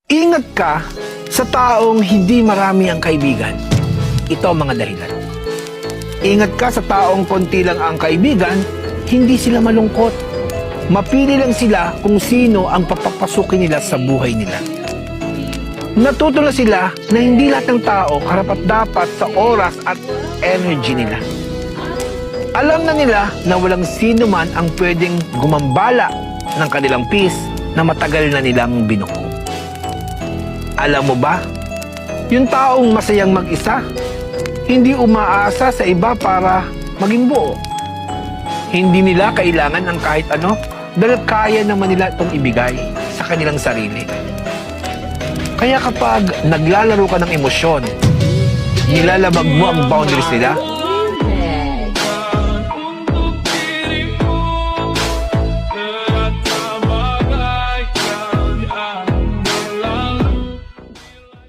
Ingat ka sa taong hindi marami ang kaibigan. Ito ang mga dahilan. Ingat ka sa taong konti lang ang kaibigan, hindi sila malungkot. Mapili lang sila kung sino ang papapasukin nila sa buhay nila. Natuto na sila na hindi lahat ng tao karapat-dapat sa oras at energy nila. Alam na nila na walang sino man ang pwedeng gumambala ng kanilang peace na matagal na nilang binuko. Alam mo ba, yung taong masayang mag-isa, hindi umaasa sa iba para maging buo. Hindi nila kailangan ng kahit ano dahil kaya naman nila itong ibigay sa kanilang sarili. Kaya kapag naglalaro ka ng emosyon, nilalabag mo ang boundaries nila,